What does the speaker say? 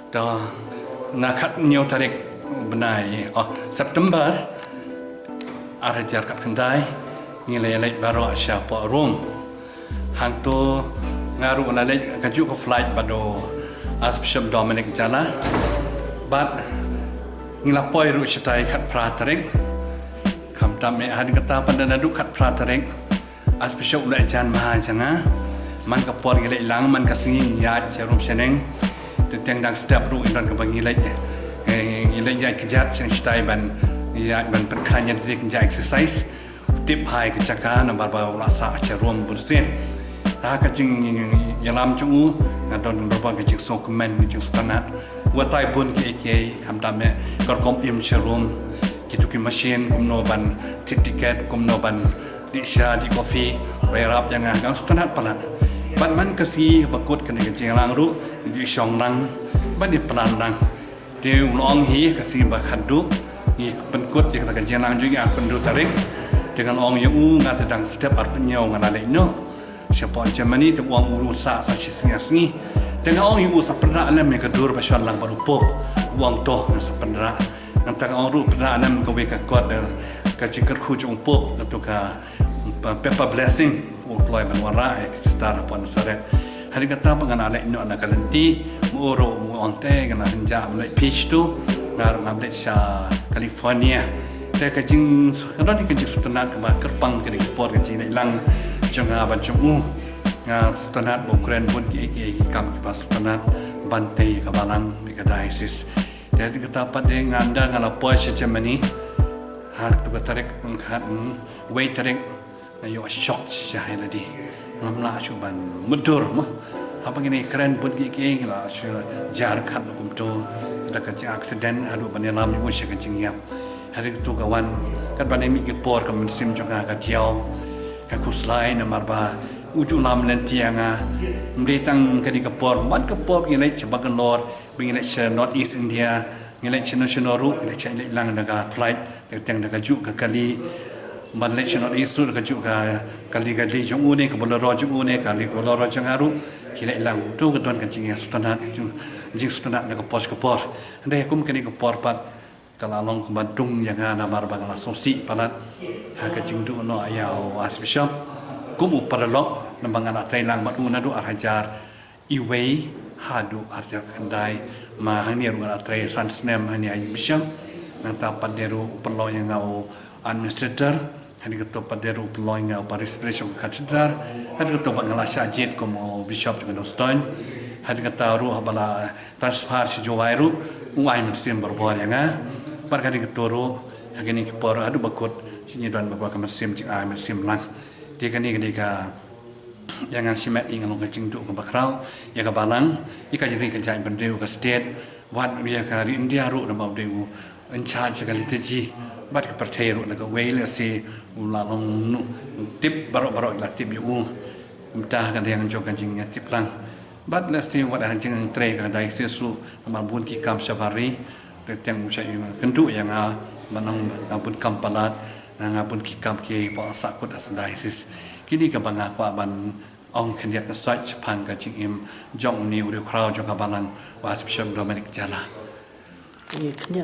Do nakat nyo tarik benai September arajar kat kendai ngilai baru asya po room hang tu ngaru nalai kaju ko flight bado Archbishop Dominic Jala but ngilapoi ru sitai kat pratarik kam tame had kata pandana du kat pratarik Archbishop la jan maha janga man ka por ngilai lang man ka singi ya jarum seneng tentang dang step ru indon ka bangilai ngilai kejat sitai ban ya ban perkanya di kerja exercise tip hai kecaka nambar bawa rasa cerum bersin dah kecing yalam cungu adon berapa kecing sokemen kecing stanat watai pun ke hamdame korkom im cerum gitu ki mesin kumno ban tiket kumno ban di sya di kopi bayarap yang agang stanat palat ban man kasi bakut kena kecing lang ru di syong lang ban di pelan lang di long hi kasi bakhadu ni penkut yang tak jenang juga pendu tarik dengan orang yang ngat sedang setiap artinya orang ada ino siapa Germany tu orang urusa saksi singi dengan orang yang usah pernah alam yang kedur pasal lang baru pop orang toh yang sepenra nanti orang ru pernah alam kau beka kuat kecikar kujung pop atau ka pepper blessing ulai menwara setar pun seret hari kata pengen ada ino anak kalenti muro orang teh kena henjak mulai pitch tu ngaruh ngambil sa California dia kajing kadang ni kajing sutanat ke kerpang ke diport kajing ilang jangan abang cungu sutanat bokren pun ki kam ki pas sutanat bantai ke balang di diocese dia kata apa dia nganda ngala Porsche Germany hak tu katarik ngkat way tarik ayo shock sih tadi ngamla cuban mudur mah apa gini keren pun ki lah jar kan hukum tu kita kecing aksiden adu penyelam juga sih kecing yap hari itu kawan kan pandemi kepor ke musim juga kacau ke kuslai nomor bah ujung lam lentianga mendetang ke di kepor mat kepor ngilai sebagai lor ngilai se North East India ngilai se national route ngilai se lang naga flight yang naga ju ke kali Malaysia North East route ke ju ke kali jung une ke boloro jung une kali boloro jangaru kira ilang tu ketuan kencing sultanat itu jing sultanat nak kepor andai aku mungkin kepor pat kalau long ke Bandung yang ada marba kalau sosi palat ha kencing tu no ayau Archbishop kumu paralog nambangan atrai lang matu nadu arhajar iway hadu arjar kendai ma hani ru atrai sansnem hani Archbishop nang tapat deru perlo yang ngau administrator hari ketua paderu peloy ngau participation katedral hari ketua bangala sajid como bishop juga noston hari ketua ruh bala transfer si jowairu uai mesin berbor yang bar hari ketua ruh hari ni kepor adu bakut sini dan beberapa mesin cik ai mesin lang dia kini ketika yang simet ing long kecing tu ke bakrau ya ke balang ika jadi kerjaan pendeu ke state wat dia ke India ru nama dewu in charge ke liturgy bat ke perteru nak wele si ulalong tip barok-barok la tip yu entah kan yang jog kancingnya tip lang bat la si wat kancing tre ka dai sesu amal bun ki kam sabari tetang usai kendu yang manang abun kampalat ngapun ki kam ki pa sakut asdai sis kini ka banga kwa ban ong kendiat ka sach pang ka jingim jong ni uri crowd jong ka balang was Bishop Dominic Jala